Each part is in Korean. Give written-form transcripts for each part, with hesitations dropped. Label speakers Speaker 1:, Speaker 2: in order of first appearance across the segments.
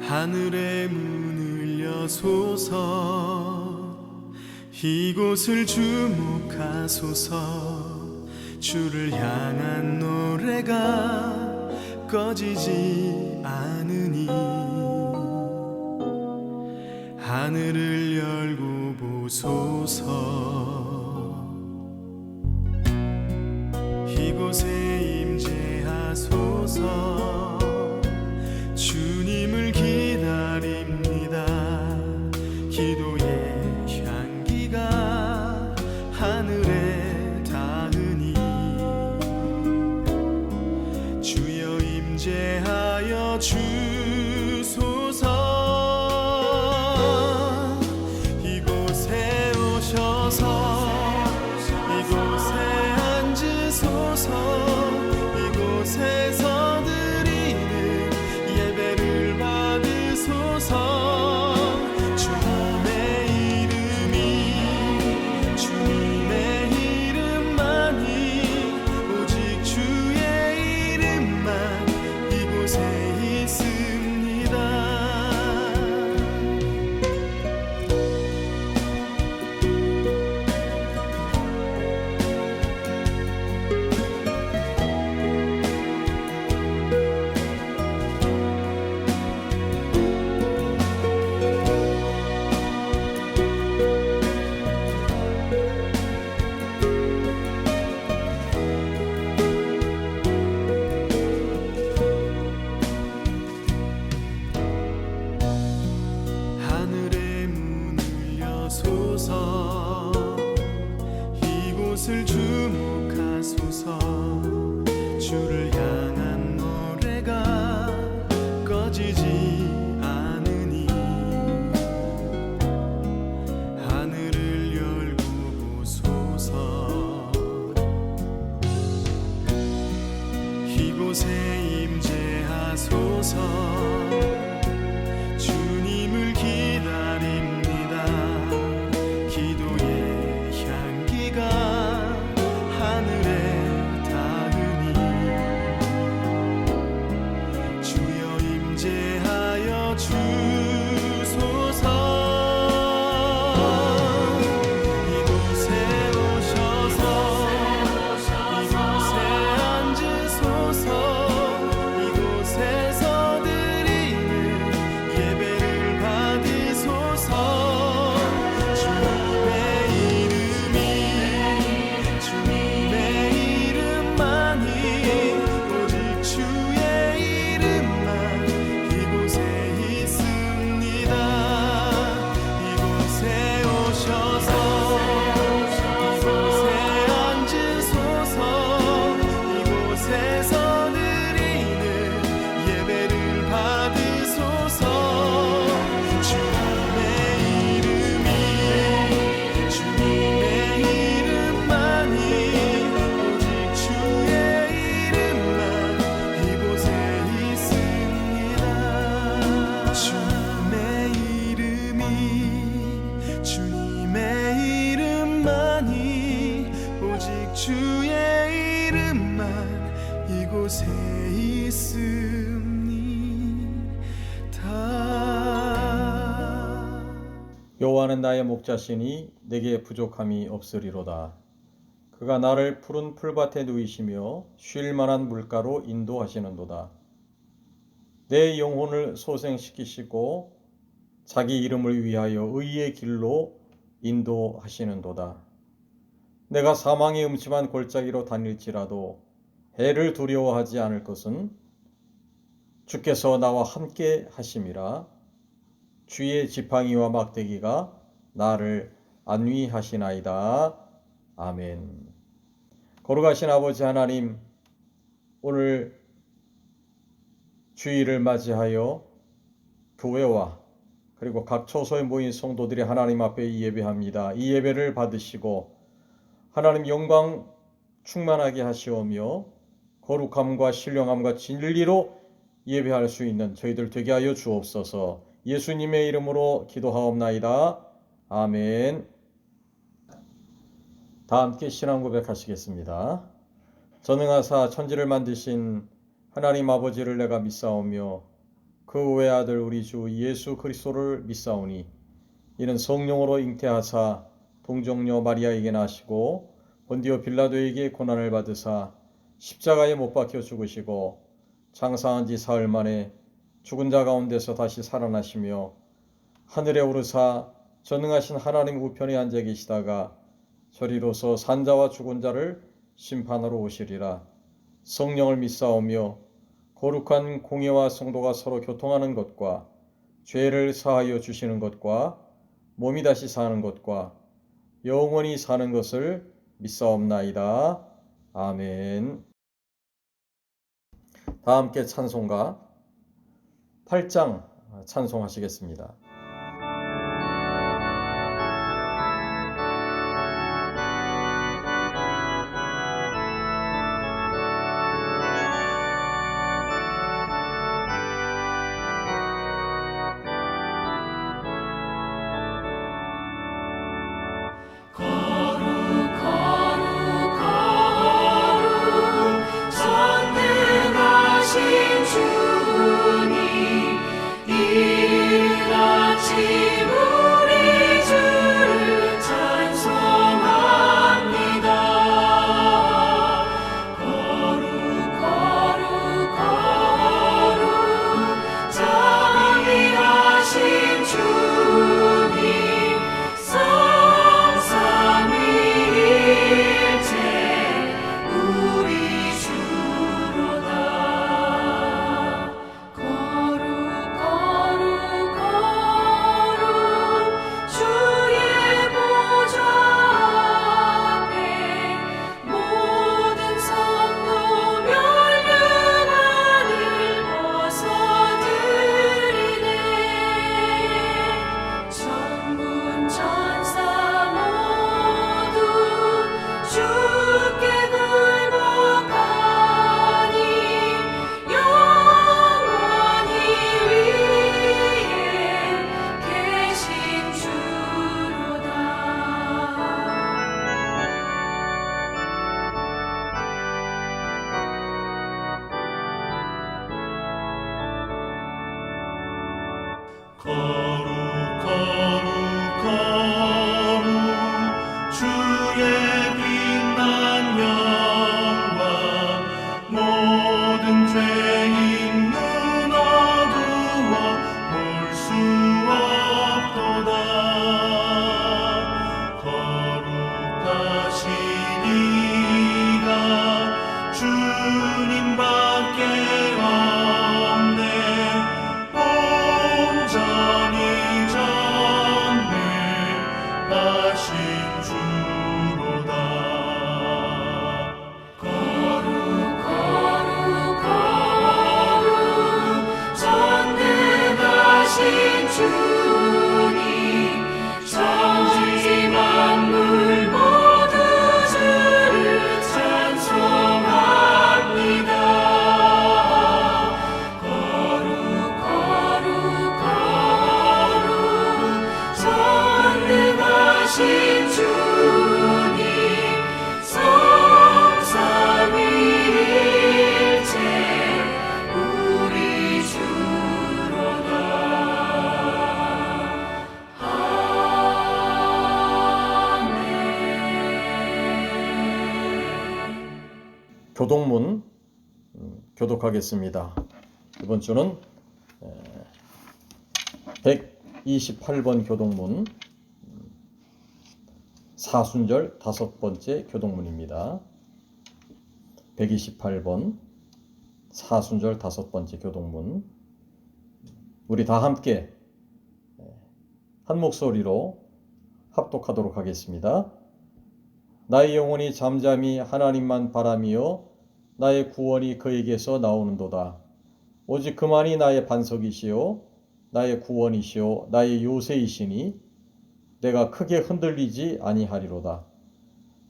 Speaker 1: 하늘의 문을 여소서, 이곳을 주목하소서. 주를 향한 노래가 꺼지지 않으니 하늘을 열고 보소서. 이곳에 임재하소서. 주님을 기다립니다. 기도의 향기가 하늘에 닿으니 주여 임재하여 주소서. 이곳에 오셔서 이곳에 앉으소서. 이곳에서 드리는 예배를 받으소서. 주님의 이름이 주님의 이름만이 오직 주의 이름만 이곳에 있습니다. 하늘의 문을 여소서. 이곳을 주목하소서. 주를 향한 노래가 꺼지지 않으니 하늘을 열고 보소서. 이곳에 임재하소서. 주님을 기다립니다. 기도의 향기가 하늘에 닿으니 주여 임재하여 주소서. 이곳에 오셔서 이곳에 앉으소서. 이곳에서 드리는 예배를 받으소서. 주님의 이름이 주님의 이름만이 오직 주의 이름만 이곳에 있습니다. 이곳에 오셔서 이곳에 앉으소서. 이곳에서 드리는 예배를 받으소서. 주님의 이름이 주님의 이름만이 오직 주의 이름만 이곳에 있습니다. 주님의 이름이 주님의 이름만이 오직 주의 이름만 이곳에 있습니다.
Speaker 2: 여호와는 나의 목자시니 내게 부족함이 없으리로다. 그가 나를 푸른 풀밭에 누이시며 쉴 만한 물가로 인도하시는도다. 내 영혼을 소생시키시고 자기 이름을 위하여 의의 길로 인도하시는도다. 내가 사망의 음침한 골짜기로 다닐지라도 해를 두려워하지 않을 것은 주께서 나와 함께 하심이라. 주의 지팡이와 막대기가 나를 안위하시나이다. 아멘. 거룩하신 아버지 하나님, 오늘 주일을 맞이하여 교회와 그리고 각 처소에 모인 성도들이 하나님 앞에 예배합니다. 이 예배를 받으시고 하나님 영광 충만하게 하시오며 거룩함과 신령함과 진리로 예배할 수 있는 저희들 되게 하여 주옵소서. 예수님의 이름으로 기도하옵나이다. 아멘. 다 함께 신앙 고백하시겠습니다. 전능하사 천지를 만드신 하나님 아버지를 내가 믿사오며 그 외아들 우리 주 예수 그리스도를 믿사오니 이는 성령으로 잉태하사 동정녀 마리아에게 나시고 본디오 빌라도에게 고난을 받으사 십자가에 못 박혀 죽으시고 장사한 지 사흘 만에 죽은 자 가운데서 다시 살아나시며 하늘에 오르사 전능하신 하나님 우편에 앉아 계시다가 저리로서 산자와 죽은 자를 심판하러 오시리라. 성령을 믿사오며 거룩한 공예와 성도가 서로 교통하는 것과 죄를 사하여 주시는 것과 몸이 다시 사는 것과 영원히 사는 것을 믿사옵나이다. 아멘. 다 함께 찬송가 8장 찬송하시겠습니다. 교독문 교독하겠습니다. 이번 주는 128번 교독문 사순절 5번째 교독문입니다. 128번 사순절 5번째 교독문, 우리 다 함께 한 목소리로 합독하도록 하겠습니다. 나의 영혼이 잠잠히 하나님만 바라며 나의 구원이 그에게서 나오는도다. 오직 그만이 나의 반석이시요 나의 구원이시요 나의 요새이시니 내가 크게 흔들리지 아니하리로다.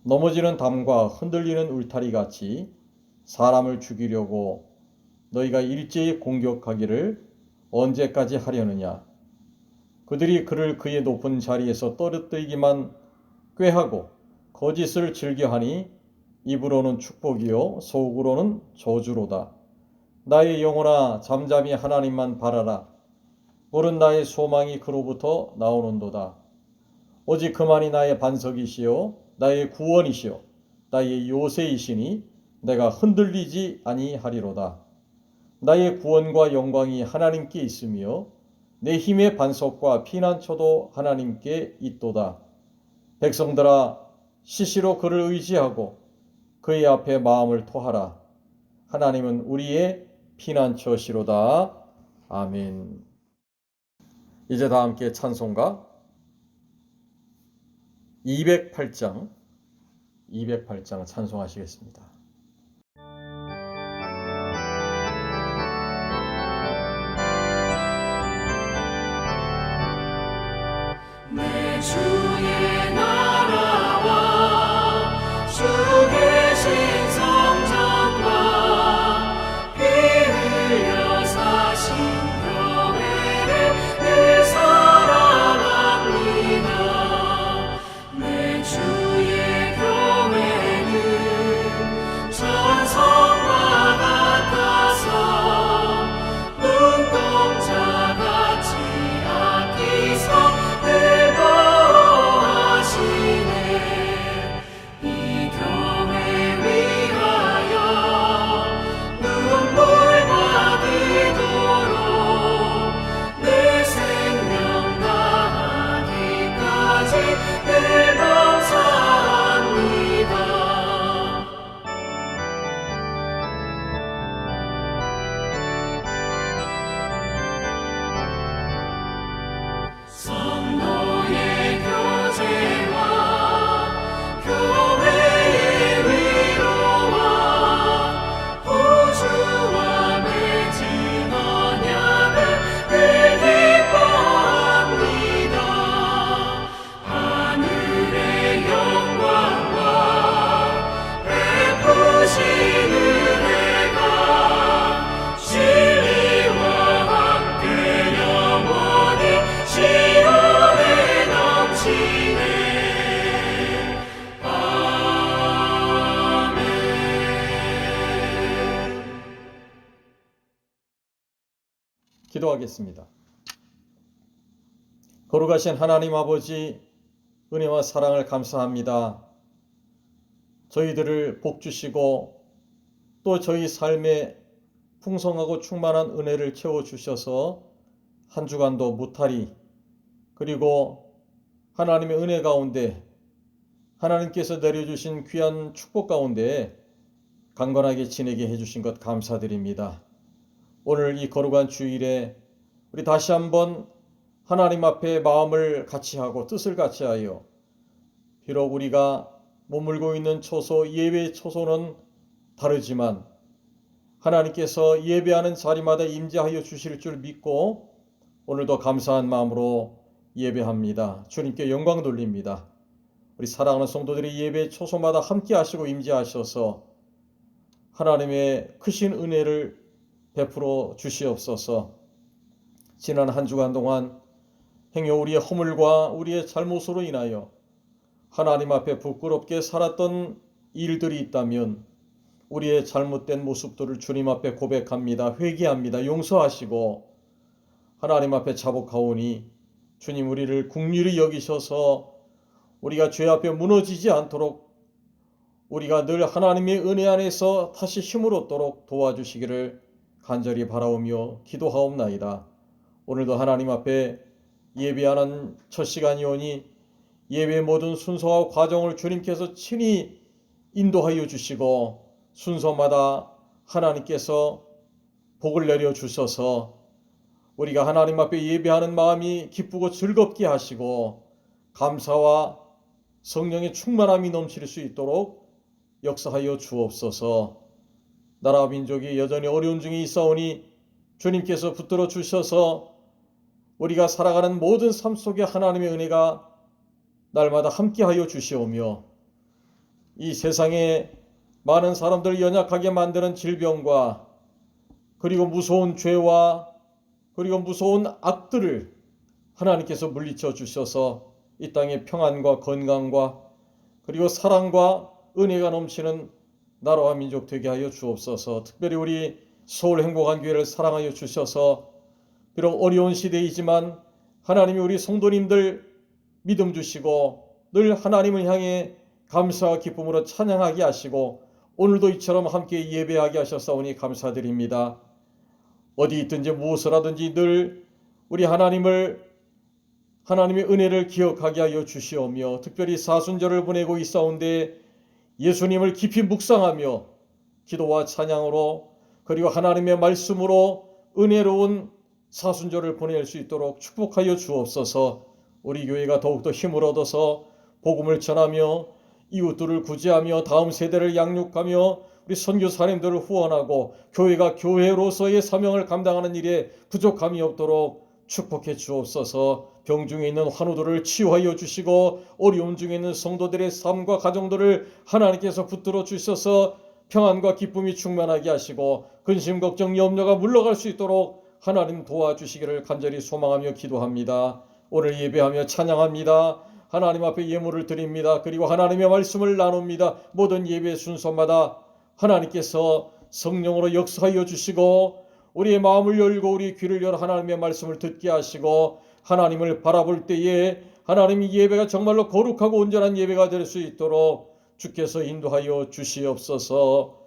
Speaker 2: 넘어지는 담과 흔들리는 울타리 같이 사람을 죽이려고 너희가 일제히 공격하기를 언제까지 하려느냐. 그들이 그를 그의 높은 자리에서 떨어뜨리기만 꾀하고 거짓을 즐겨하니 입으로는 축복이요 속으로는 저주로다. 나의 영혼아 잠잠히 하나님만 바라라. 오른 나의 소망이 그로부터 나오는도다. 오직 그만이 나의 반석이시요 나의 구원이시요 나의 요새이시니 내가 흔들리지 아니하리로다. 나의 구원과 영광이 하나님께 있으며 내 힘의 반석과 피난처도 하나님께 있도다. 백성들아 시시로 그를 의지하고 그의 앞에 마음을 토하라. 하나님은 우리의 피난처시로다. 아멘. 이제 다 함께 찬송가 208장 찬송하시겠습니다.
Speaker 3: 내 주의 나라와 주 계신 성전과 피 흘려 사신 교회를 늘 사랑합니다. 내 주의 교회는 전성과 같아서 눈동자같이 아끼사 늘 보호하시네. 이 교회 위하여 눈물과 기도로 내 생명 다하기까지 늘 감사합니다. 성도의 교제와 교회의 위로와 우주와 맺은 언약을 늘 기뻐합니다. 하늘의 영광과 베푸신 은혜가 진리와 함께 영원히 시온에 넘치네. 아멘.
Speaker 2: 기도하겠습니다. 거룩하신 하나님 아버지, 은혜와 사랑을 감사합니다. 저희들을 복 주시고 또 저희 삶에 풍성하고 충만한 은혜를 채워주셔서 한 주간도 무탈히, 그리고 하나님의 은혜 가운데 하나님께서 내려주신 귀한 축복 가운데 강건하게 지내게 해주신 것 감사드립니다. 오늘 이 거룩한 주일에 우리 다시 한번 하나님 앞에 마음을 같이 하고 뜻을 같이 하여, 비록 우리가 머물고 있는 처소, 예배 처소는 다르지만 하나님께서 예배하는 자리마다 임재하여 주실 줄 믿고 오늘도 감사한 마음으로 예배합니다. 주님께 영광 돌립니다. 우리 사랑하는 성도들이 예배 초소마다 함께 하시고 임재하셔서 하나님의 크신 은혜를 베풀어 주시옵소서. 지난 한 주간 동안 행여 우리의 허물과 우리의 잘못으로 인하여 하나님 앞에 부끄럽게 살았던 일들이 있다면 우리의 잘못된 모습들을 주님 앞에 고백합니다. 회개합니다. 용서하시고 하나님 앞에 자복하오니 주님 우리를 긍휼히 여기셔서 우리가 죄 앞에 무너지지 않도록 우리가 늘 하나님의 은혜 안에서 다시 힘을 얻도록 도와주시기를 간절히 바라오며 기도하옵나이다. 오늘도 하나님 앞에 예배하는 첫 시간이오니 예배의 모든 순서와 과정을 주님께서 친히 인도하여 주시고 순서마다 하나님께서 복을 내려 주셔서 우리가 하나님 앞에 예배하는 마음이 기쁘고 즐겁게 하시고 감사와 성령의 충만함이 넘칠 수 있도록 역사하여 주옵소서. 나라와 민족이 여전히 어려운 중에 있사오니 주님께서 붙들어 주셔서 우리가 살아가는 모든 삶 속에 하나님의 은혜가 날마다 함께하여 주시오며 이 세상에 많은 사람들을 연약하게 만드는 질병과 그리고 무서운 죄와 그리고 무서운 악들을 하나님께서 물리쳐 주셔서 이 땅에 평안과 건강과 그리고 사랑과 은혜가 넘치는 나라와 민족 되게 하여 주옵소서. 특별히 우리 서울 행복한 교회를 사랑하여 주셔서 비록 어려운 시대이지만 하나님이 우리 성도님들 믿음 주시고 늘 하나님을 향해 감사와 기쁨으로 찬양하게 하시고 오늘도 이처럼 함께 예배하게 하셨사오니 감사드립니다. 어디 있든지 무엇을 하든지 늘 우리 하나님의 은혜를 기억하게 하여 주시오며 특별히 사순절을 보내고 있사온데 예수님을 깊이 묵상하며 기도와 찬양으로 그리고 하나님의 말씀으로 은혜로운 사순절을 보낼 수 있도록 축복하여 주옵소서. 우리 교회가 더욱더 힘을 얻어서 복음을 전하며 이웃들을 구제하며 다음 세대를 양육하며 우리 선교사님들을 후원하고 교회가 교회로서의 사명을 감당하는 일에 부족함이 없도록 축복해 주옵소서. 병 중에 있는 환우들을 치유하여 주시고 어려움 중에 있는 성도들의 삶과 가정들을 하나님께서 붙들어 주셔서 평안과 기쁨이 충만하게 하시고 근심 걱정 염려가 물러갈 수 있도록 하나님 도와주시기를 간절히 소망하며 기도합니다. 오늘 예배하며 찬양합니다. 하나님 앞에 예물을 드립니다. 그리고 하나님의 말씀을 나눕니다. 모든 예배 순서마다 하나님께서 성령으로 역사하여 주시고 우리의 마음을 열고 우리 귀를 열어 하나님의 말씀을 듣게 하시고 하나님을 바라볼 때에 하나님의 예배가 정말로 거룩하고 온전한 예배가 될 수 있도록 주께서 인도하여 주시옵소서.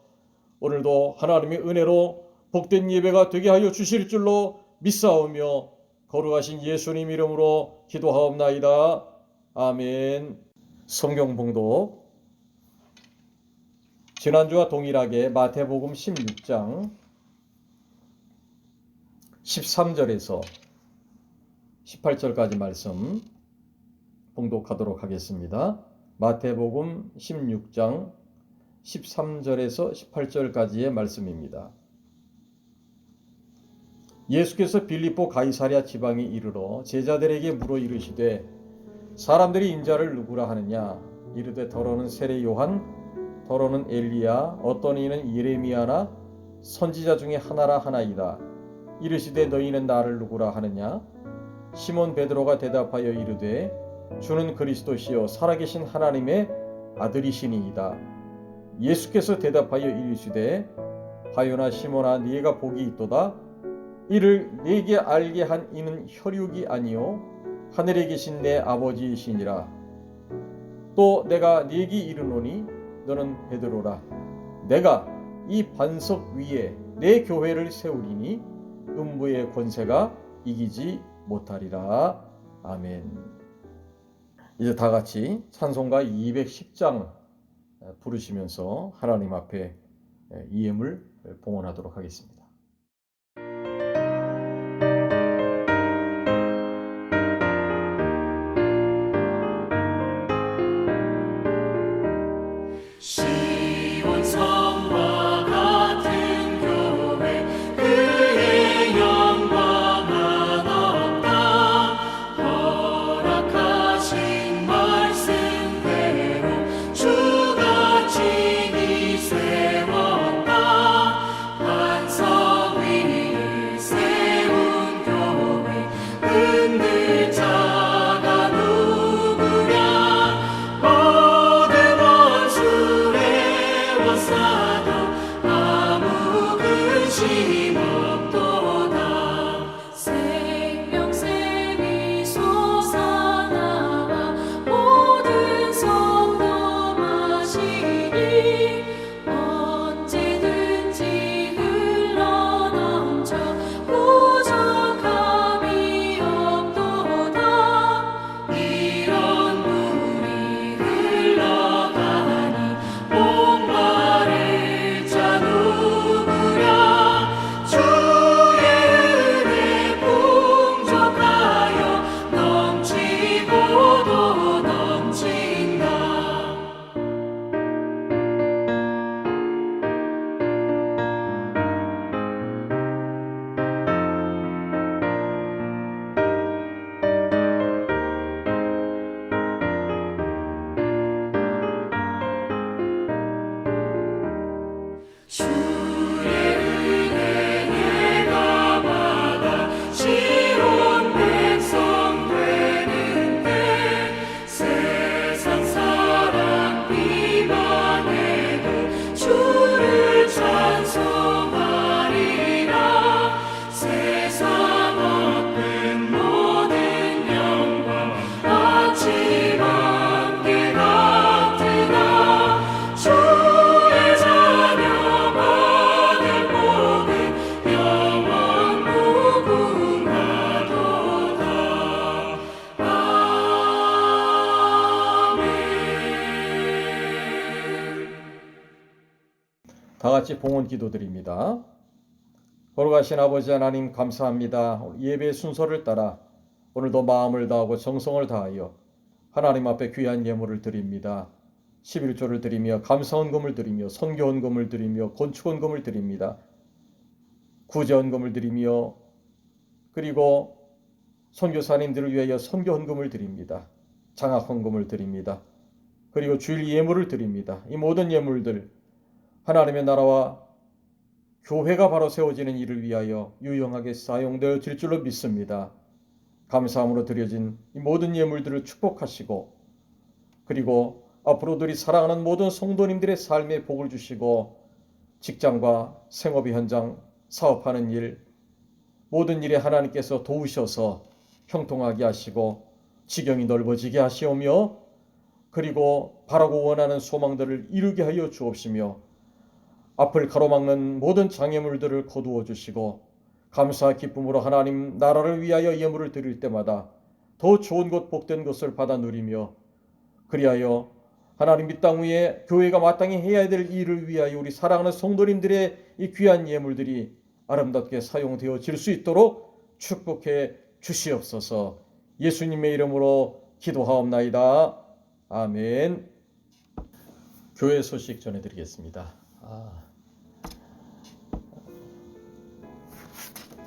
Speaker 2: 오늘도 하나님의 은혜로 복된 예배가 되게 하여 주실 줄로 믿사오며 거룩하신 예수님 이름으로 기도하옵나이다. 아멘. 성경 봉독. 지난주와 동일하게 마태복음 16장 13절에서 18절까지 말씀 봉독하도록 하겠습니다. 마태복음 16장 13절에서 18절까지의 말씀입니다. 예수께서 빌립보 가이사랴 지방에 이르러 제자들에게 물어 이르시되 사람들이 인자를 누구라 하느냐? 이르되 더러는 세례 요한, 더러는 엘리야, 어떤 이는 예레미야나 선지자 중에 하나라 하나이다. 이르시되 너희는 나를 누구라 하느냐? 시몬 베드로가 대답하여 이르되 주는 그리스도시요 살아계신 하나님의 아들이시니이다. 예수께서 대답하여 이르시되 바요나 시몬아 네가 복이 있도다. 이를 네게 알게 한 이는 혈육이 아니요 하늘에 계신 내 아버지이시니라. 또 내가 네게 이르노니 너는 베드로라. 내가 이 반석 위에 내 교회를 세우리니 음부의 권세가 이기지 못하리라. 아멘. 이제 다 같이 찬송가 210장 부르시면서 하나님 앞에 이 예물 봉헌하도록 하겠습니다.
Speaker 3: 시온성과 같은 교회 그의 영광은 없다. 허락하신 말씀대로 주가 친히 세웠다. 반석 위를 세운 교회 은들자가 누구랴? 모든 원수를 에워싸도 아무 근심 없도다.
Speaker 4: 생명샘이 솟아나와 모든 성도 마시니 언제든지 흘러넘쳐 부족함이 없도다. 이런 물이 흘러가니 목마를 자 누구랴? 주의 은혜 풍족하여 넘치고도 넘친다. 주의 은혜에
Speaker 2: 다 같이 봉헌 기도드립니다. 걸어가신 아버지 하나님 감사합니다. 예배 순서를 따라 오늘도 마음을 다하고 정성을 다하여 하나님 앞에 귀한 예물을 드립니다. 11조를 드리며 감사헌금을 드리며 선교헌금을 드리며 건축헌금을 드립니다. 구제헌금을 드리며 그리고 선교사님들을 위하여 선교헌금을 드립니다. 장학헌금을 드립니다. 그리고 주일 예물을 드립니다. 이 모든 예물들 하나님의 나라와 교회가 바로 세워지는 일을 위하여 유용하게 사용되어질 줄로 믿습니다. 감사함으로 드려진 이 모든 예물들을 축복하시고 그리고 앞으로들이 사랑하는 모든 성도님들의 삶에 복을 주시고 직장과 생업의 현장, 사업하는 일, 모든 일에 하나님께서 도우셔서 형통하게 하시고 지경이 넓어지게 하시오며 그리고 바라고 원하는 소망들을 이루게 하여 주옵시며 앞을 가로막는 모든 장애물들을 거두어 주시고 감사와 기쁨으로 하나님 나라를 위하여 예물을 드릴 때마다 더 좋은 것 복된 것을 받아 누리며 그리하여 하나님 이 땅 위에 교회가 마땅히 해야 될 일을 위하여 우리 사랑하는 성도님들의 이 귀한 예물들이 아름답게 사용되어질 수 있도록 축복해 주시옵소서. 예수님의 이름으로 기도하옵나이다. 아멘. 교회 소식 전해드리겠습니다.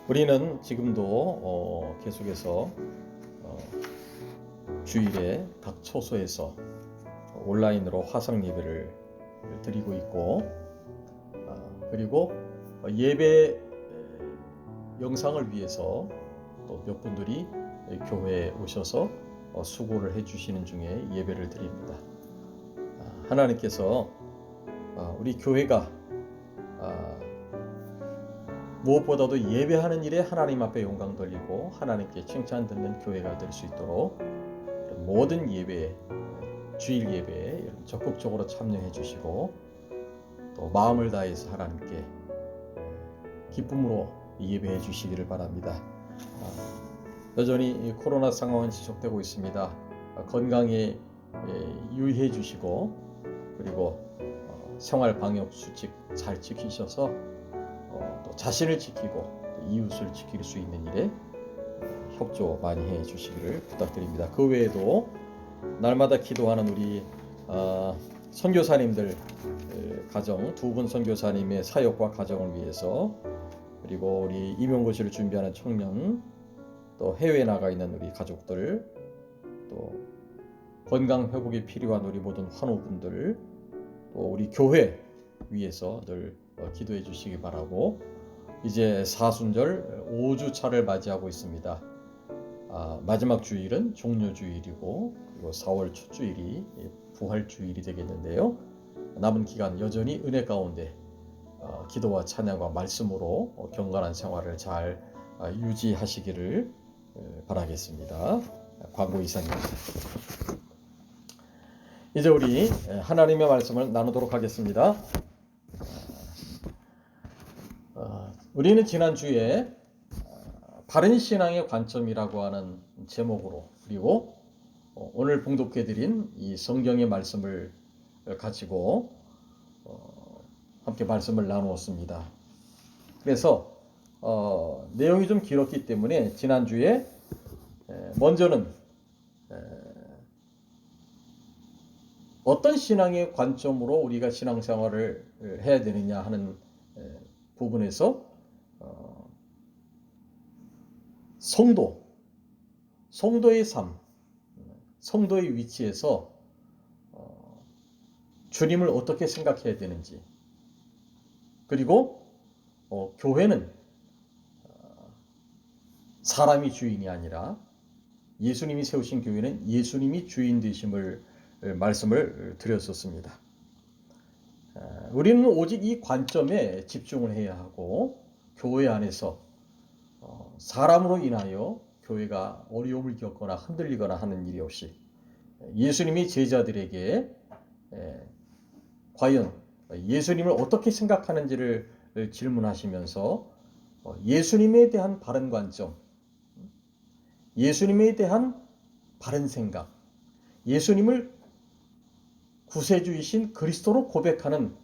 Speaker 2: 우리는 지금도 계속해서 주일에 각 처소에서 온라인으로 화상 예배를 드리고 있고 그리고 예배 영상을 위해서 또 몇 분들이 교회에 오셔서 수고를 해주시는 중에 예배를 드립니다. 하나님께서 우리 교회가 무엇보다도 예배하는 일에 하나님 앞에 영광 돌리고 하나님께 칭찬 듣는 교회가 될 수 있도록 모든 예배에 주일 예배에 적극적으로 참여해 주시고 또 마음을 다해서 하나님께 기쁨으로 예배해 주시기를 바랍니다. 여전히 코로나 상황은 지속되고 있습니다. 건강에 유의해 주시고 그리고 생활 방역 수칙 잘 지키셔서 또 자신을 지키고 또 이웃을 지킬 수 있는 일에 협조 많이 해 주시기를 부탁드립니다. 그 외에도 날마다 기도하는 우리 선교사님들 가정 두 분 선교사님의 사역과 가정을 위해서 그리고 우리 임용고시를 준비하는 청년 또 해외에 나가 있는 우리 가족들 또 건강 회복이 필요한 우리 모든 환우분들 또 우리 교회 위해서 늘 기도해 주시기 바라고 이제 사순절 5주차를 맞이하고 있습니다. 마지막 주일은 종료주일이고 그리고 4월 첫 주일이 부활주일이 되겠는데요. 남은 기간 여전히 은혜 가운데 기도와 찬양과 말씀으로 경건한 생활을 잘 유지하시기를 바라겠습니다. 광고 이상입니다. 이제 우리 하나님의 말씀을 나누도록 하겠습니다. 우리는 지난주에 바른 신앙의 관점이라고 하는 제목으로 그리고 오늘 봉독해드린 이 성경의 말씀을 가지고 함께 말씀을 나누었습니다. 그래서 내용이 좀 길었기 때문에 지난주에 먼저는 어떤 신앙의 관점으로 우리가 신앙생활을 해야 되느냐 하는 부분에서 성도의 삶, 성도의 위치에서 주님을 어떻게 생각해야 되는지 그리고 교회는 사람이 주인이 아니라 예수님이 세우신 교회는 예수님이 주인 되심을 말씀을 드렸었습니다. 우리는 오직 이 관점에 집중을 해야 하고 교회 안에서 사람으로 인하여 교회가 어려움을 겪거나 흔들리거나 하는 일이 없이 예수님이 제자들에게 과연 예수님을 어떻게 생각하는지를 질문하시면서 예수님에 대한 바른 관점, 예수님에 대한 바른 생각, 예수님을 구세주이신 그리스도로 고백하는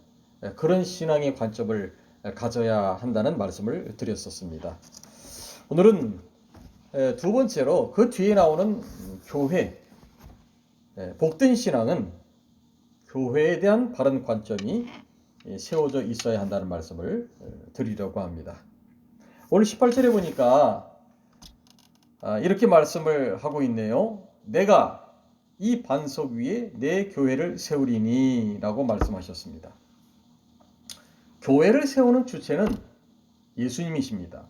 Speaker 2: 그런 신앙의 관점을 가져야 한다는 말씀을 드렸었습니다. 오늘은 두 번째로 그 뒤에 나오는 교회, 복된 신앙은 교회에 대한 바른 관점이 세워져 있어야 한다는 말씀을 드리려고 합니다. 오늘 18절에 보니까 이렇게 말씀을 하고 있네요. 내가 이 반석 위에 내 교회를 세우리니 라고 말씀하셨습니다. 교회를 세우는 주체는 예수님이십니다.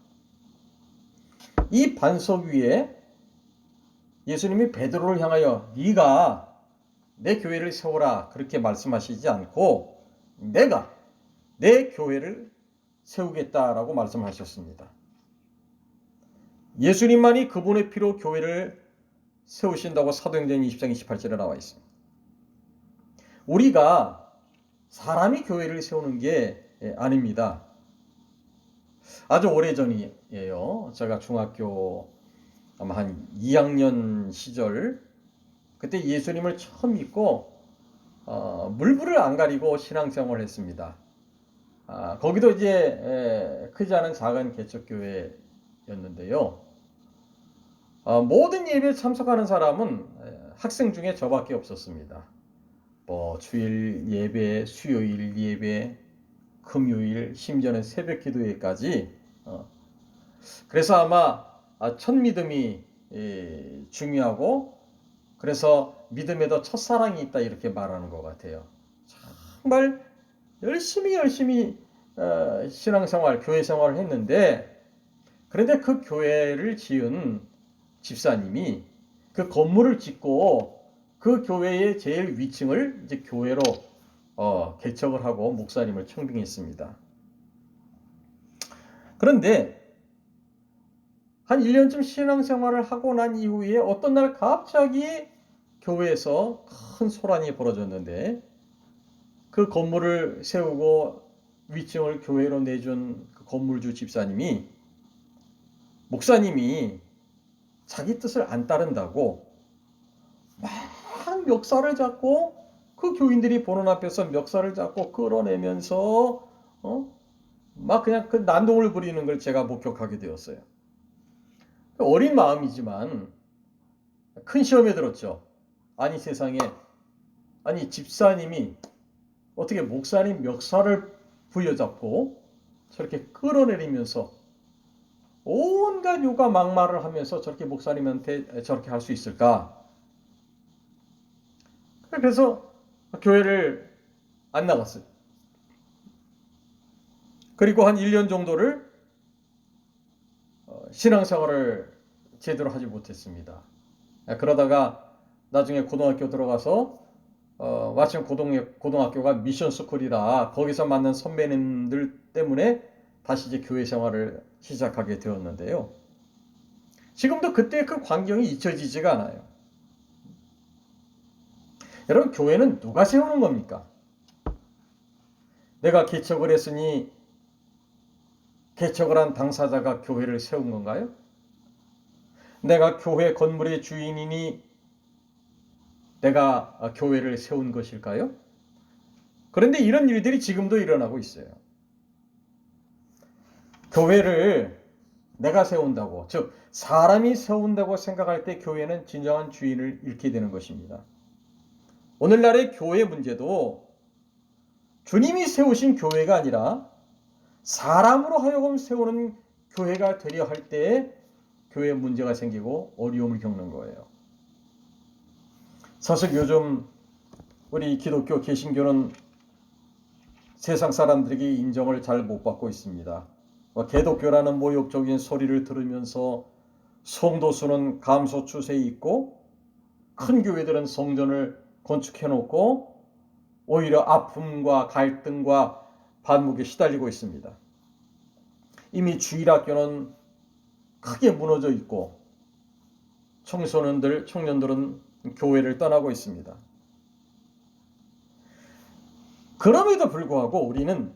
Speaker 2: 이 반석 위에 예수님이 베드로를 향하여 네가 내 교회를 세우라 그렇게 말씀하시지 않고 내가 내 교회를 세우겠다라고 말씀하셨습니다. 예수님만이 그분의 피로 교회를 세우신다고 사도행전 20장 28절에 나와 있습니다. 우리가 사람이 교회를 세우는 게 아닙니다. 아주 오래전이에요. 제가 중학교 아마 한 2학년 시절 그때 예수님을 처음 믿고 물불을 안 가리고 신앙생활을 했습니다. 거기도 이제 크지 않은 작은 개척교회였는데요. 모든 예배에 참석하는 사람은 학생 중에 저밖에 없었습니다. 뭐 주일 예배, 수요일 예배, 금요일, 심지어는 새벽 기도회까지. 그래서 아마 첫 믿음이 중요하고 그래서 믿음에도 첫사랑이 있다 이렇게 말하는 것 같아요. 정말 열심히 신앙생활, 교회 생활을 했는데 그런데 그 교회를 지은 집사님이 그 건물을 짓고 그 교회의 제일 위층을 이제 교회로 개척을 하고 목사님을 청빙했습니다. 그런데 한 1년쯤 신앙생활을 하고 난 이후에 어떤 날 갑자기 교회에서 큰 소란이 벌어졌는데 그 건물을 세우고 위층을 교회로 내준 그 건물주 집사님이 목사님이 자기 뜻을 안 따른다고 막 멱살을 잡고 그 교인들이 보는 앞에서 멱살을 잡고 끌어내면서 막 그냥 그 난동을 부리는 걸 제가 목격하게 되었어요. 어린 마음이지만 큰 시험에 들었죠. 아니 세상에 아니 집사님이 어떻게 목사님 멱살을 부여잡고 저렇게 끌어내리면서 온갖 욕과 막말을 하면서 저렇게 목사님한테 저렇게 할 수 있을까? 그래서 교회를 안 나갔어요. 그리고 한 1년 정도를 신앙생활을 제대로 하지 못했습니다. 그러다가 나중에 고등학교 들어가서 마침 고등학교가 미션 스쿨이라 거기서 만난 선배님들 때문에 다시 이제 교회 생활을 시작하게 되었는데요. 지금도 그때 그 광경이 잊혀지지가 않아요. 여러분, 교회는 누가 세우는 겁니까? 내가 개척을 했으니 개척을 한 당사자가 교회를 세운 건가요? 내가 교회 건물의 주인이니 내가 교회를 세운 것일까요? 그런데 이런 일들이 지금도 일어나고 있어요. 교회를 내가 세운다고, 즉 사람이 세운다고 생각할 때 교회는 진정한 주인을 잃게 되는 것입니다. 오늘날의 교회 문제도 주님이 세우신 교회가 아니라 사람으로 하여금 세우는 교회가 되려 할 때 교회에 문제가 생기고 어려움을 겪는 거예요. 사실 요즘 우리 기독교 개신교는 세상 사람들에게 인정을 잘 못 받고 있습니다. 개독교라는 모욕적인 소리를 들으면서 성도 수는 감소 추세에 있고 큰 교회들은 성전을 건축해 놓고 오히려 아픔과 갈등과 반목에 시달리고 있습니다. 이미 주일학교는 크게 무너져 있고 청년들은 교회를 떠나고 있습니다. 그럼에도 불구하고 우리는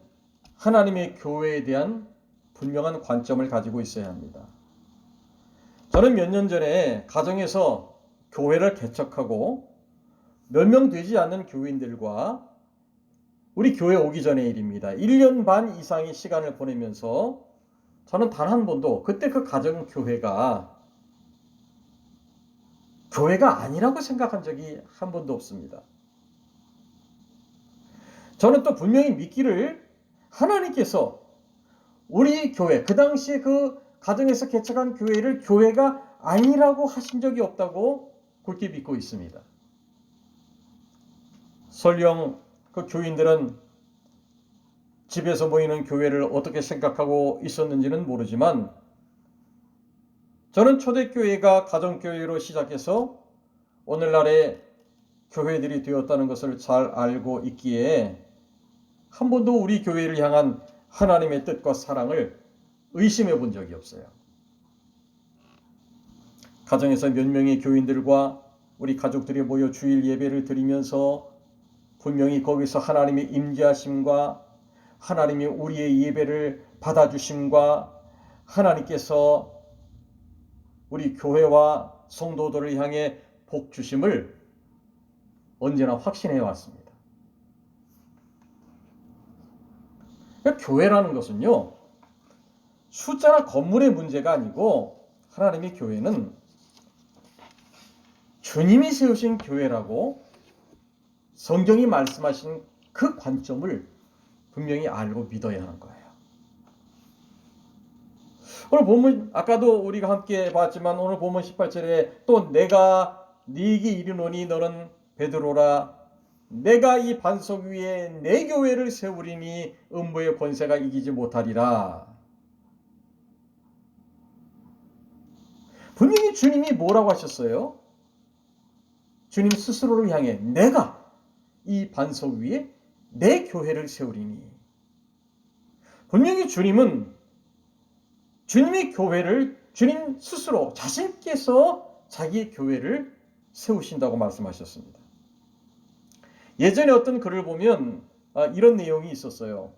Speaker 2: 하나님의 교회에 대한 분명한 관점을 가지고 있어야 합니다. 저는 몇 년 전에 가정에서 교회를 개척하고 몇 명 되지 않는 교인들과 우리 교회 오기 전의 일입니다. 1년 반 이상의 시간을 보내면서 저는 단 한 번도 그때 그 가정교회가 교회가 아니라고 생각한 적이 한 번도 없습니다. 저는 또 분명히 믿기를 하나님께서 우리 교회, 그 당시에 그 가정에서 개척한 교회를 교회가 아니라고 하신 적이 없다고 굳게 믿고 있습니다. 설령 그 교인들은 집에서 모이는 교회를 어떻게 생각하고 있었는지는 모르지만 저는 초대교회가 가정교회로 시작해서 오늘날의 교회들이 되었다는 것을 잘 알고 있기에 한 번도 우리 교회를 향한 하나님의 뜻과 사랑을 의심해 본 적이 없어요. 가정에서 몇 명의 교인들과 우리 가족들이 모여 주일 예배를 드리면서 분명히 거기서 하나님의 임재하심과 하나님이 우리의 예배를 받아주심과 하나님께서 우리 교회와 성도들을 향해 복 주심을 언제나 확신해 왔습니다. 그러니까 교회라는 것은요, 숫자나 건물의 문제가 아니고 하나님의 교회는 주님이 세우신 교회라고 성경이 말씀하신 그 관점을 분명히 알고 믿어야 하는 거예요. 오늘 본문 아까도 우리가 함께 봤지만 오늘 본문 18절에 또 내가 네게 이르노니 너는 베드로라 내가 이 반석 위에 내 교회를 세우리니 음부의 권세가 이기지 못하리라. 분명히 주님이 뭐라고 하셨어요? 주님 스스로를 향해 내가 이 반석 위에 내 교회를 세우리니. 분명히 주님은 주님의 교회를 주님 스스로 자신께서 자기의 교회를 세우신다고 말씀하셨습니다. 예전에 어떤 글을 보면 이런 내용이 있었어요.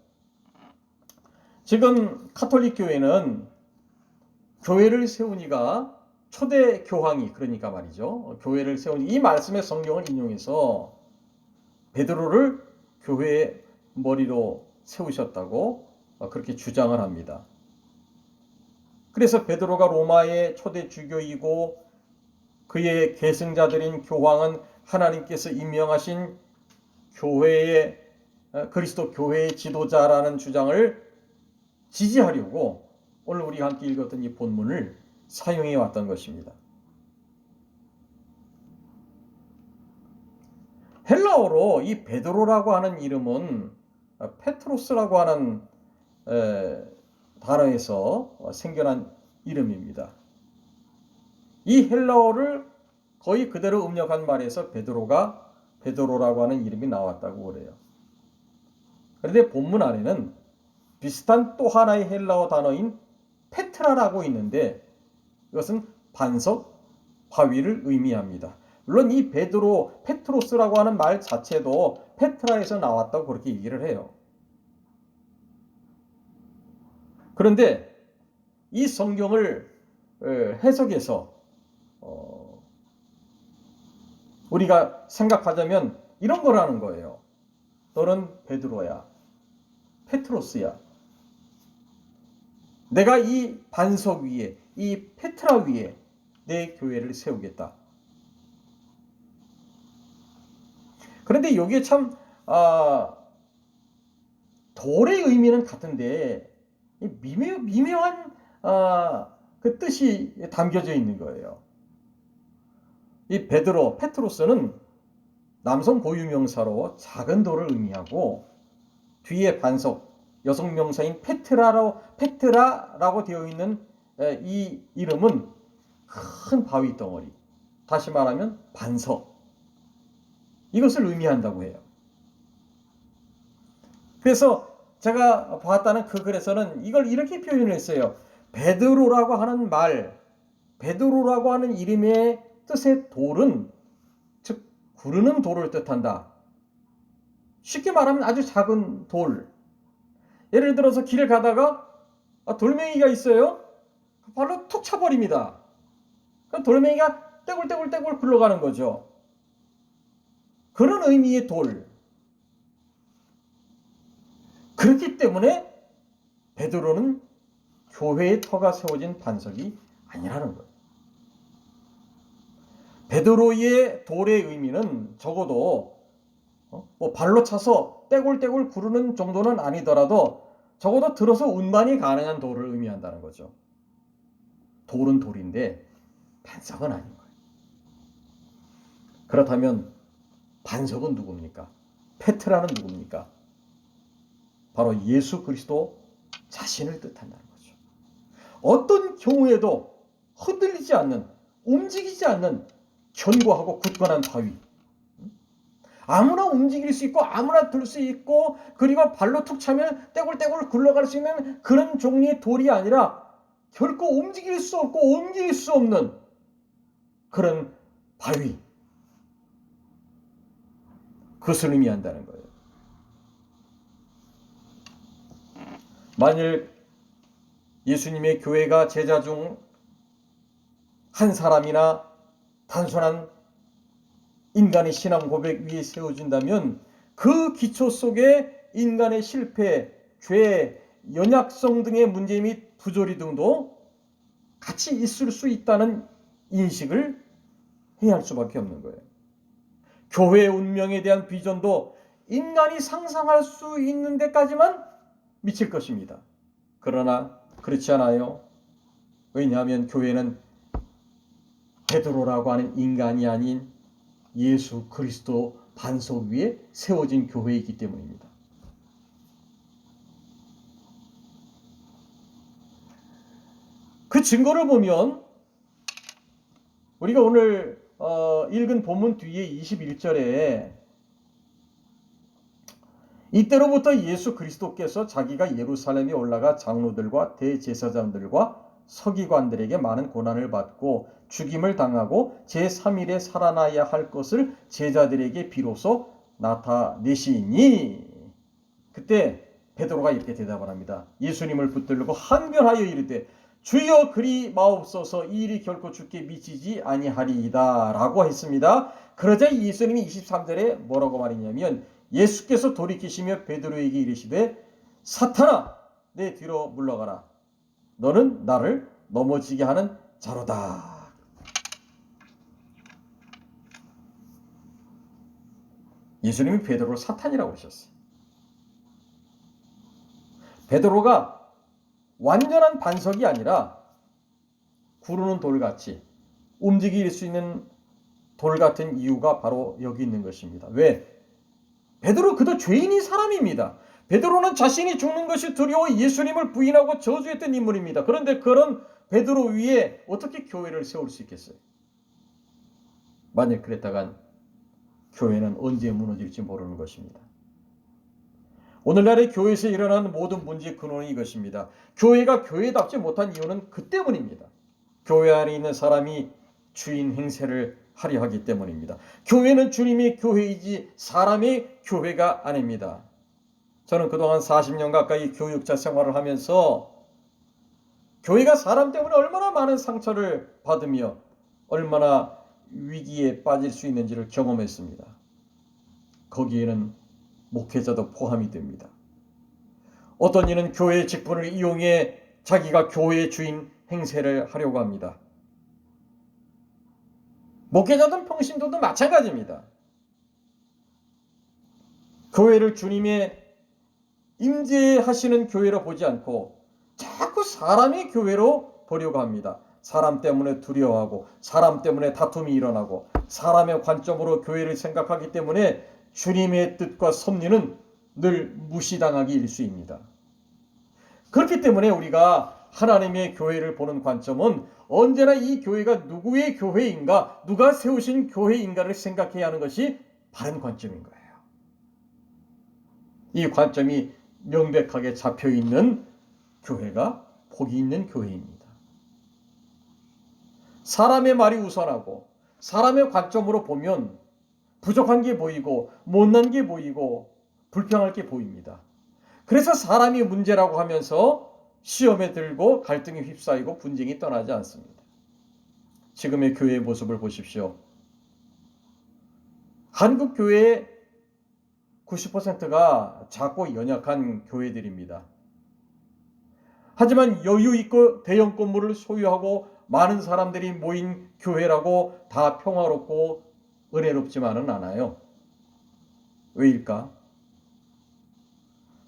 Speaker 2: 지금 가톨릭 교회는 교회를 세우니가 초대 교황이 그러니까 말이죠. 교회를 세우니 이 말씀의 성경을 인용해서 베드로를 교회의 머리로 세우셨다고 그렇게 주장을 합니다. 그래서 베드로가 로마의 초대 주교이고 그의 계승자들인 교황은 하나님께서 임명하신 교회의 그리스도 교회의 지도자라는 주장을 지지하려고 오늘 우리가 함께 읽었던 이 본문을 사용해 왔던 것입니다. 헬라어로 이 베드로라고 하는 이름은 페트로스라고 하는 단어에서 생겨난 이름입니다. 이 헬라어를 거의 그대로 음력한 말에서 베드로라고 하는 이름이 나왔다고 그래요. 그런데 본문 안에는 비슷한 또 하나의 헬라어 단어인 페트라라고 있는데 이것은 반석, 바위를 의미합니다. 물론 이 베드로, 페트로스라고 하는 말 자체도 페트라에서 나왔다고 그렇게 얘기를 해요. 그런데 이 성경을 해석해서 우리가 생각하자면 이런 거라는 거예요. 너는 베드로야, 페트로스야. 내가 이 반석 위에, 이 페트라 위에 내 교회를 세우겠다. 그런데 여기에 참 돌의 의미는 같은데 미묘한 그 뜻이 담겨져 있는 거예요. 이 베드로, 페트로스는 남성 고유명사로 작은 돌을 의미하고 뒤에 반석, 여성 명사인 페트라라고 되어 있는 이 이름은 큰 바위 덩어리, 다시 말하면 반석, 이것을 의미한다고 해요. 그래서 제가 봤다는 그 글에서는 이걸 이렇게 표현을 했어요. 베드로라고 하는 말, 베드로라고 하는 이름의 뜻의 돌은 즉 구르는 돌을 뜻한다. 쉽게 말하면 아주 작은 돌. 예를 들어서 길을 가다가 돌멩이가 있어요. 발로 툭 차버립니다. 돌멩이가 떼굴떼굴 굴러가는 거죠. 그런 의미의 돌. 그렇기 때문에 베드로는 교회의 터가 세워진 반석이 아니라는 거예요. 베드로의 돌의 의미는 적어도 뭐 발로 차서 떼굴떼굴 구르는 정도는 아니더라도 적어도 들어서 운반이 가능한 돌을 의미한다는 거죠. 돌은 돌인데 반석은 아닌 거예요. 그렇다면 반석은 누굽니까? 페트라는 누굽니까? 바로 예수 그리스도 자신을 뜻한다는 거죠. 어떤 경우에도 흔들리지 않는, 움직이지 않는 견고하고 굳건한 바위. 아무나 움직일 수 있고 아무나 들 수 있고 그리고 발로 툭 차면 떼굴떼굴 굴러갈 수 있는 그런 종류의 돌이 아니라 결코 움직일 수 없고 옮길 수 없는 그런 바위. 그것을 의미한다는 거예요. 만일 예수님의 교회가 제자 중 한 사람이나 단순한 인간의 신앙 고백 위에 세워진다면 그 기초 속에 인간의 실패, 죄, 연약성 등의 문제 및 부조리 등도 같이 있을 수 있다는 인식을 해야 할 수밖에 없는 거예요. 교회의 운명에 대한 비전도 인간이 상상할 수 있는 데까지만 미칠 것입니다. 그러나 그렇지 않아요. 왜냐하면 교회는 베드로라고 하는 인간이 아닌 예수 그리스도 반석 위에 세워진 교회이기 때문입니다. 그 증거를 보면 우리가 오늘 읽은 본문 뒤에 21절에 이때로부터 예수 그리스도께서 자기가 예루살렘에 올라가 장로들과 대제사장들과 서기관들에게 많은 고난을 받고 죽임을 당하고 제3일에 살아나야 할 것을 제자들에게 비로소 나타내시니 그때 베드로가 이렇게 대답을 합니다. 예수님을 붙들고 한변하여 이르되 주여 그리 마옵소서 이 일이 결코 주께 미치지 아니하리이다 라고 했습니다. 그러자 예수님이 23절에 뭐라고 말했냐면 예수께서 돌이키시며 베드로에게 이르시되 사탄아 내 뒤로 물러가라 너는 나를 넘어지게 하는 자로다. 예수님이 베드로를 사탄이라고 하셨어요. 베드로가 완전한 반석이 아니라 구르는 돌같이 움직일 수 있는 돌 같은 이유가 바로 여기 있는 것입니다. 왜? 베드로 그도 죄인인 사람입니다. 베드로는 자신이 죽는 것이 두려워 예수님을 부인하고 저주했던 인물입니다. 그런데 그런 베드로 위에 어떻게 교회를 세울 수 있겠어요? 만약 그랬다간 교회는 언제 무너질지 모르는 것입니다. 오늘날의 교회에서 일어나는 모든 문제의 근원이 이것입니다. 교회가 교회답지 못한 이유는 그 때문입니다. 교회 안에 있는 사람이 주인 행세를 하려 하기 때문입니다. 교회는 주님의 교회이지 사람의 교회가 아닙니다. 저는 그동안 40년 가까이 교육자 생활을 하면서 교회가 사람 때문에 얼마나 많은 상처를 받으며 얼마나 위기에 빠질 수 있는지를 경험했습니다. 거기에는 목회자도 포함이 됩니다. 어떤 이는 교회의 직분을 이용해 자기가 교회의 주인 행세를 하려고 합니다. 목회자든 평신도도 마찬가지입니다. 교회를 주님의 임재하시는 교회로 보지 않고 자꾸 사람의 교회로 보려고 합니다. 사람 때문에 두려워하고 사람 때문에 다툼이 일어나고 사람의 관점으로 교회를 생각하기 때문에 주님의 뜻과 섭리는 늘 무시당하기 일쑤입니다. 그렇기 때문에 우리가 하나님의 교회를 보는 관점은 언제나 이 교회가 누구의 교회인가, 누가 세우신 교회인가를 생각해야 하는 것이 바른 관점인 거예요. 이 관점이 명백하게 잡혀있는 교회가 복이 있는 교회입니다. 사람의 말이 우선하고 사람의 관점으로 보면 부족한 게 보이고 못난 게 보이고 불평할 게 보입니다. 그래서 사람이 문제라고 하면서 시험에 들고 갈등이 휩싸이고 분쟁이 떠나지 않습니다. 지금의 교회의 모습을 보십시오. 한국 교회의 90%가 작고 연약한 교회들입니다. 하지만 여유 있고 대형 건물을 소유하고 많은 사람들이 모인 교회라고 다 평화롭고 은혜롭지만은 않아요. 왜일까?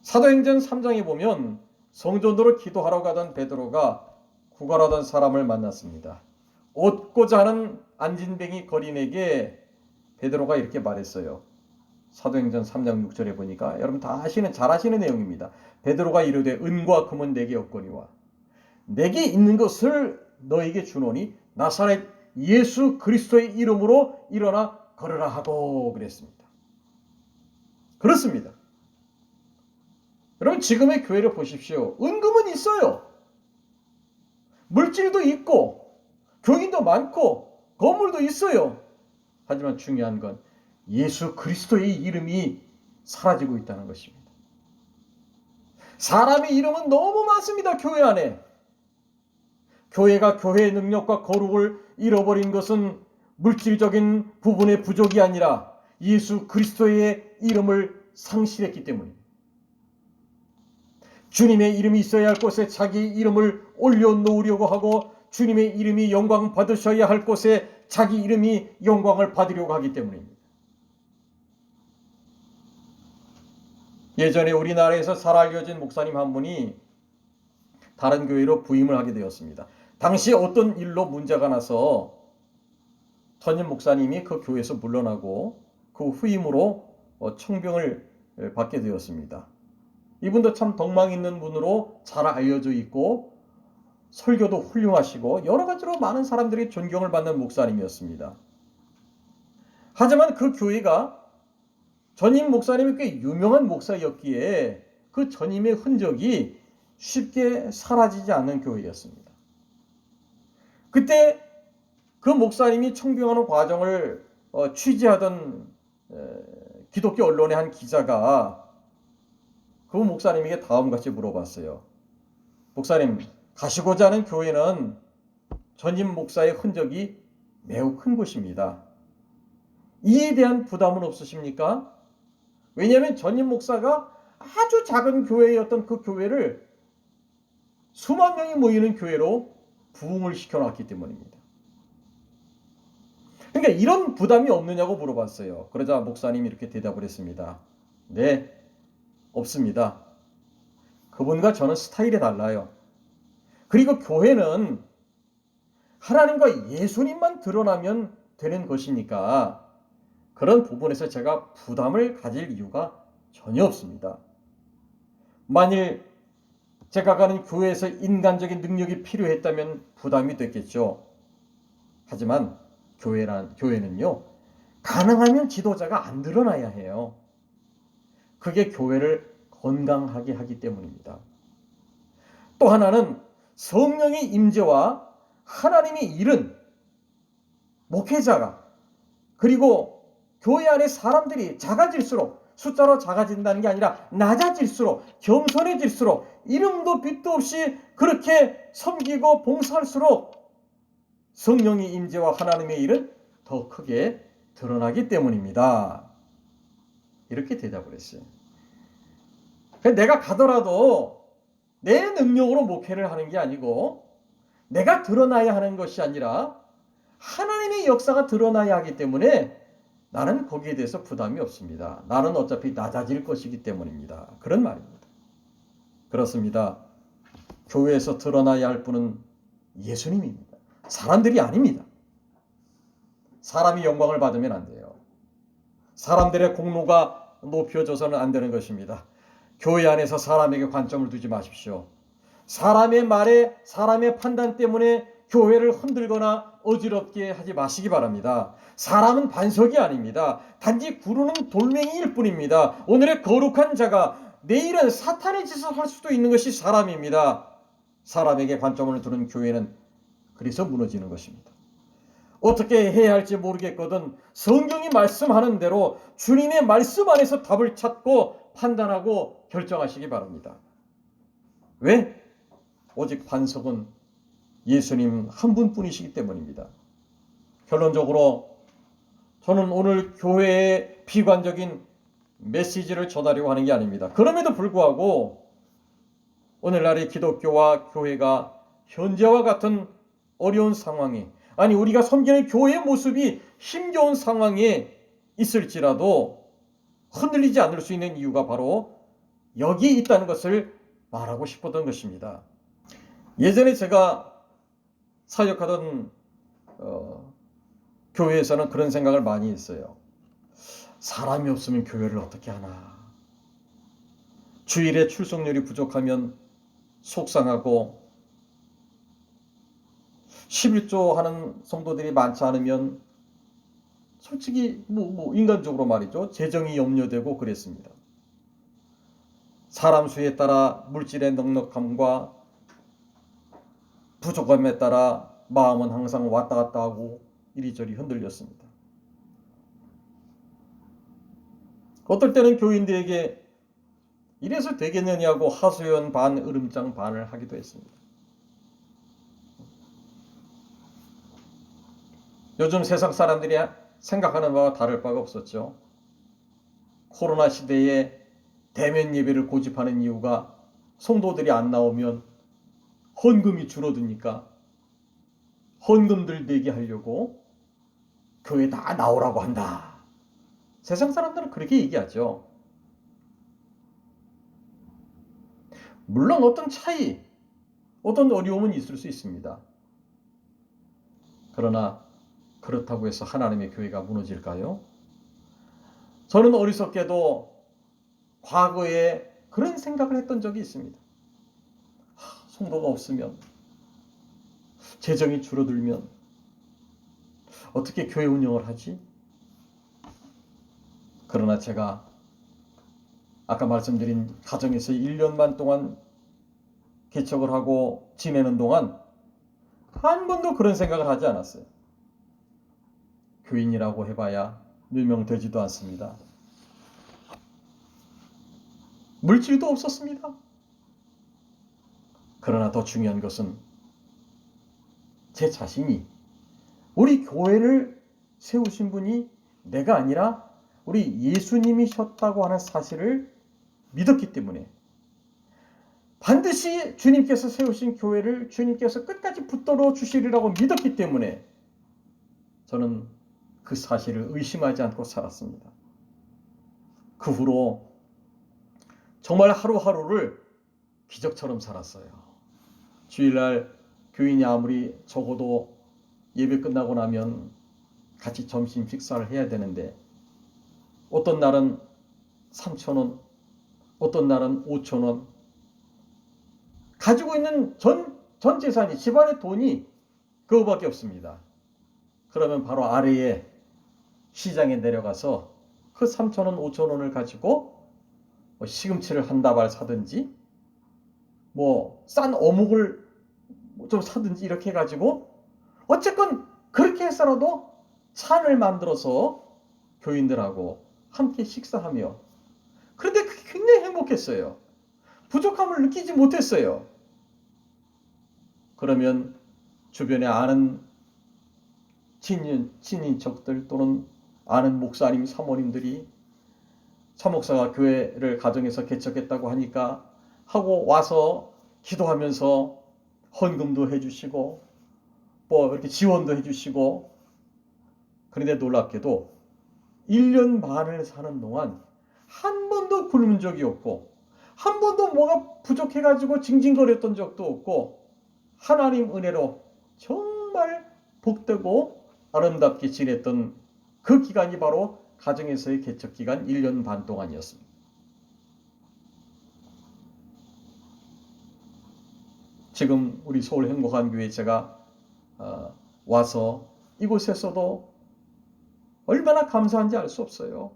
Speaker 2: 사도행전 3장에 보면 성전으로 기도하러 가던 베드로가 구걸하던 사람을 만났습니다. 얻고자 하는 안진뱅이 거린에게 베드로가 이렇게 말했어요. 사도행전 3장 6절에 보니까 여러분 다 잘 아시는 내용입니다. 베드로가 이르되 은과 금은 내게 없거니와 내게 있는 것을 너에게 주노니 나사렛 예수 그리스도의 이름으로 일어나 걸으라 하고 그랬습니다. 그렇습니다. 여러분 지금의 교회를 보십시오. 은금은 있어요. 물질도 있고 교인도 많고 건물도 있어요. 하지만 중요한 건 예수 그리스도의 이름이 사라지고 있다는 것입니다. 사람의 이름은 너무 많습니다. 교회 안에. 교회가 교회의 능력과 거룩을 잃어버린 것은 물질적인 부분의 부족이 아니라 예수 그리스도의 이름을 상실했기 때문입니다. 주님의 이름이 있어야 할 곳에 자기 이름을 올려놓으려고 하고 주님의 이름이 영광 받으셔야 할 곳에 자기 이름이 영광을 받으려고 하기 때문입니다. 예전에 우리나라에서 잘 알려진 목사님 한 분이 다른 교회로 부임을 하게 되었습니다. 당시 어떤 일로 문제가 나서 전임 목사님이 그 교회에서 물러나고 그 후임으로 청병을 받게 되었습니다. 이분도 참 덕망 있는 분으로 잘 알려져 있고 설교도 훌륭하시고 여러 가지로 많은 사람들이 존경을 받는 목사님이었습니다. 하지만 그 교회가 전임 목사님이 꽤 유명한 목사였기에 그 전임의 흔적이 쉽게 사라지지 않는 교회였습니다. 그때 그 목사님이 청빙하는 과정을 취재하던 기독교 언론의 한 기자가 그 목사님에게 다음같이 물어봤어요. 목사님, 가시고자 하는 교회는 전임 목사의 흔적이 매우 큰 곳입니다. 이에 대한 부담은 없으십니까? 왜냐하면 전임 목사가 아주 작은 교회였던 그 교회를 수만 명이 모이는 교회로 부흥을 시켜놨기 때문입니다. 그러니까 이런 부담이 없느냐고 물어봤어요. 그러자 목사님이 이렇게 대답을 했습니다. 네, 없습니다. 그분과 저는 스타일이 달라요. 그리고 교회는 하나님과 예수님만 드러나면 되는 것이니까 그런 부분에서 제가 부담을 가질 이유가 전혀 없습니다. 만일 제가 가는 교회에서 인간적인 능력이 필요했다면 부담이 됐겠죠. 하지만 교회는요, 가능하면 지도자가 안 드러나야 해요. 그게 교회를 건강하게 하기 때문입니다. 또 하나는 성령의 임재와 하나님의 일은 목회자가 그리고 교회 안에 사람들이 작아질수록 숫자로 작아진다는 게 아니라 낮아질수록 겸손해질수록 이름도 빛도 없이 그렇게 섬기고 봉사할수록 성령의 임재와 하나님의 일은 더 크게 드러나기 때문입니다. 이렇게 대답을 했어요. 내가 가더라도 내 능력으로 목회를 하는 게 아니고 내가 드러나야 하는 것이 아니라 하나님의 역사가 드러나야 하기 때문에 나는 거기에 대해서 부담이 없습니다. 나는 어차피 낮아질 것이기 때문입니다. 그런 말입니다. 그렇습니다. 교회에서 드러나야 할 분은 예수님입니다. 사람들이 아닙니다. 사람이 영광을 받으면 안 돼요. 사람들의 공로가 높여져서는 안 되는 것입니다. 교회 안에서 사람에게 관점을 두지 마십시오. 사람의 말에 사람의 판단 때문에 교회를 흔들거나 어지럽게 하지 마시기 바랍니다. 사람은 반석이 아닙니다. 단지 구르는 돌멩이일 뿐입니다. 오늘의 거룩한 자가 내일은 사탄의 짓을 할 수도 있는 것이 사람입니다. 사람에게 관점을 두는 교회는 그래서 무너지는 것입니다. 어떻게 해야 할지 모르겠거든 성경이 말씀하는 대로 주님의 말씀 안에서 답을 찾고 판단하고 결정하시기 바랍니다. 왜? 오직 반석은 예수님 한 분뿐이시기 때문입니다. 결론적으로 저는 오늘 교회의 비관적인 메시지를 전하려고 하는 게 아닙니다. 그럼에도 불구하고 오늘날의 기독교와 교회가 현재와 같은 어려운 상황에, 아니 우리가 섬기는 교회의 모습이 힘겨운 상황에 있을지라도 흔들리지 않을 수 있는 이유가 바로 여기에 있다는 것을 말하고 싶었던 것입니다. 예전에 제가 사역하던 교회에서는 그런 생각을 많이 했어요. 사람이 없으면 교회를 어떻게 하나. 주일에 출석률이 부족하면 속상하고 11조 하는 성도들이 많지 않으면 솔직히 인간적으로 말이죠. 재정이 염려되고 그랬습니다. 사람 수에 따라 물질의 넉넉함과 부족함에 따라 마음은 항상 왔다 갔다 하고 이리저리 흔들렸습니다. 어떨 때는 교인들에게 이래서 되겠느냐고 하소연 반 으름장 반을 하기도 했습니다. 요즘 세상 사람들이 생각하는 바와 다를 바가 없었죠. 코로나 시대에 대면 예배를 고집하는 이유가 성도들이 안 나오면 헌금이 줄어드니까 헌금들 내게 하려고 교회 다 나오라고 한다. 세상 사람들은 그렇게 얘기하죠. 물론 어떤 차이, 어떤 어려움은 있을 수 있습니다. 그러나 그렇다고 해서 하나님의 교회가 무너질까요? 저는 어리석게도 과거에 그런 생각을 했던 적이 있습니다. 성도가 없으면, 재정이 줄어들면 어떻게 교회 운영을 하지? 그러나 제가 아까 말씀드린 가정에서 1년만 동안 개척을 하고 지내는 동안 한 번도 그런 생각을 하지 않았어요. 교인이라고 해봐야 몇 명 되지도 않습니다. 물질도 없었습니다. 그러나 더 중요한 것은 제 자신이 우리 교회를 세우신 분이 내가 아니라 우리 예수님이셨다고 하는 사실을 믿었기 때문에 반드시 주님께서 세우신 교회를 주님께서 끝까지 붙들어 주시리라고 믿었기 때문에 저는 그 사실을 의심하지 않고 살았습니다. 그 후로 정말 하루하루를 기적처럼 살았어요. 주일날 교인이 아무리 적어도 예배 끝나고 나면 같이 점심 식사를 해야 되는데 어떤 날은 3,000원, 어떤 날은 5,000원 가지고 있는 전 재산이 집안의 돈이 그거밖에 없습니다. 그러면 바로 아래에 시장에 내려가서 그 3,000원, 5,000원을 가지고 시금치를 한 다발 사든지 싼 어묵을 좀 사든지 이렇게 해가지고 어쨌건 그렇게 해서라도 찬을 만들어서 교인들하고 함께 식사하며 그런데 그게 굉장히 행복했어요. 부족함을 느끼지 못했어요. 그러면 주변에 아는 친인척들 또는 아는 목사님, 사모님들이 사목사가 교회를 가정에서 개척했다고 하니까 하고 와서 기도하면서 헌금도 해주시고 이렇게 지원도 해주시고 그런데 놀랍게도 1년 반을 사는 동안 한 번도 굶은 적이 없고 한 번도 뭐가 부족해가지고 징징거렸던 적도 없고 하나님 은혜로 정말 복되고 아름답게 지냈던 그 기간이 바로 가정에서의 개척 기간 1년 반 동안이었습니다. 지금 우리 서울 행복한 교회 제가 와서 이곳에서도 얼마나 감사한지 알 수 없어요.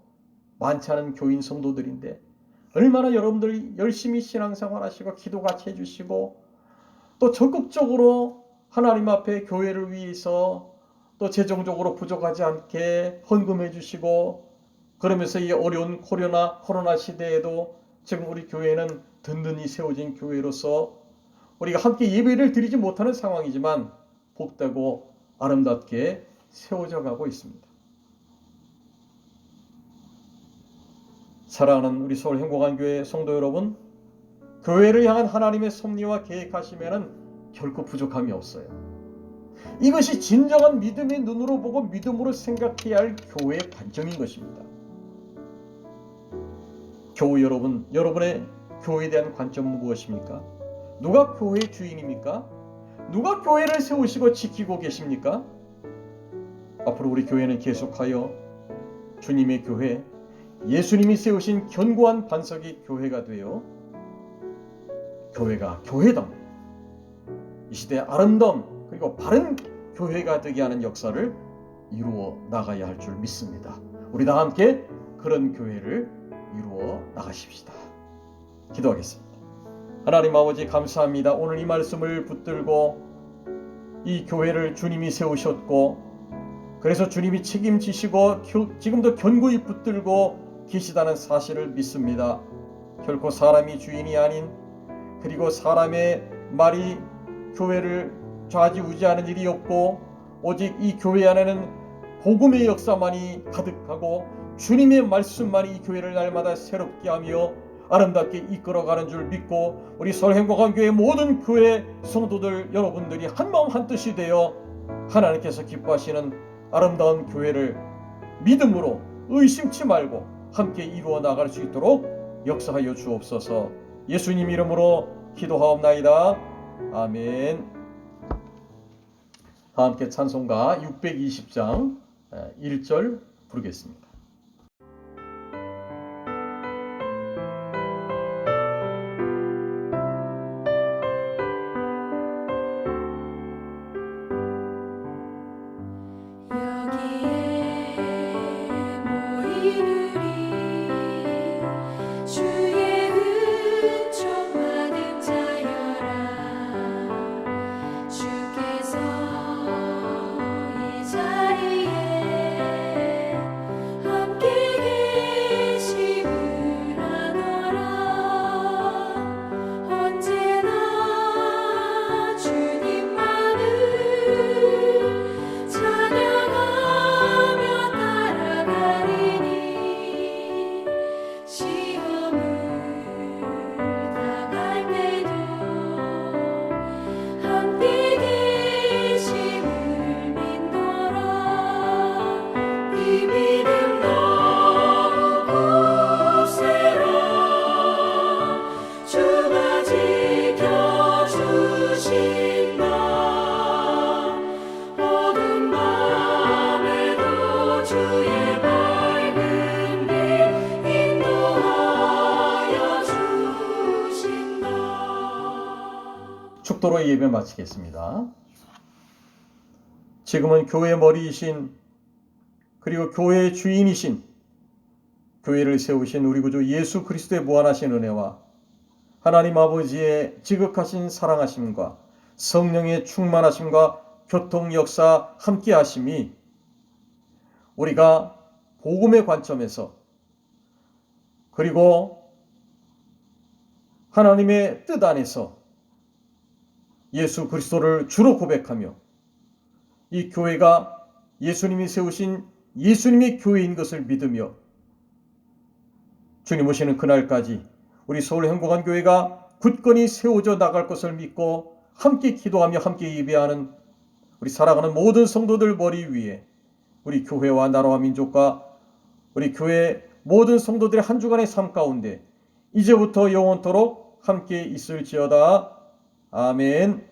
Speaker 2: 많지 않은 교인 성도들인데 얼마나 여러분들이 열심히 신앙생활 하시고 기도 같이 해주시고 또 적극적으로 하나님 앞에 교회를 위해서 또 재정적으로 부족하지 않게 헌금해 주시고 그러면서 이 어려운 코로나 시대에도 지금 우리 교회는 든든히 세워진 교회로서 우리가 함께 예배를 드리지 못하는 상황이지만 복되고 아름답게 세워져 가고 있습니다. 사랑하는 우리 서울 행복한교회 성도 여러분, 교회를 향한 하나님의 섭리와 계획하심에는 결코 부족함이 없어요. 이것이 진정한 믿음의 눈으로 보고 믿음으로 생각해야 할 교회의 관점인 것입니다. 교우 여러분, 여러분의 교회에 대한 관점은 무엇입니까? 누가 교회의 주인입니까? 누가 교회를 세우시고 지키고 계십니까? 앞으로 우리 교회는 계속하여 주님의 교회, 예수님이 세우신 견고한 반석이 교회가 되어 교회가 교회다움, 이 시대의 아름다움 그리고 바른 교회가 되게 하는 역사를 이루어 나가야 할 줄 믿습니다. 우리 다 함께 그런 교회를 이루어 나가십시다. 기도하겠습니다. 하나님 아버지 감사합니다. 오늘 이 말씀을 붙들고 이 교회를 주님이 세우셨고 그래서 주님이 책임지시고 지금도 견고히 붙들고 계시다는 사실을 믿습니다. 결코 사람이 주인이 아닌 그리고 사람의 말이 교회를 좌지우지하는 일이 없고 오직 이 교회 안에는 복음의 역사만이 가득하고 주님의 말씀만이 이 교회를 날마다 새롭게 하며 아름답게 이끌어가는 줄 믿고 우리 서울 행복한 교회 모든 교회 성도들 여러분들이 한마음 한뜻이 되어 하나님께서 기뻐하시는 아름다운 교회를 믿음으로 의심치 말고 함께 이루어 나갈 수 있도록 역사하여 주옵소서. 예수님 이름으로 기도하옵나이다. 아멘. 다 함께 찬송가 620장 1절 부르겠습니다. 축도로 예배 마치겠습니다. 지금은 교회의 머리이신 그리고 교회의 주인이신 교회를 세우신 우리 구주 예수 그리스도의 무한하신 은혜와 하나님 아버지의 지극하신 사랑하심과 성령의 충만하심과 교통 역사 함께 하심이 우리가 복음의 관점에서 그리고 하나님의 뜻 안에서 예수 그리스도를 주로 고백하며 이 교회가 예수님이 세우신 예수님의 교회인 것을 믿으며 주님 오시는 그날까지 우리 서울 행복한 교회가 굳건히 세워져 나갈 것을 믿고 함께 기도하며 함께 예배하는 우리 사랑하는 모든 성도들 머리 위에 우리 교회와 나라와 민족과 우리 교회 모든 성도들의 한 주간의 삶 가운데 이제부터 영원토록 함께 있을지어다. 아멘.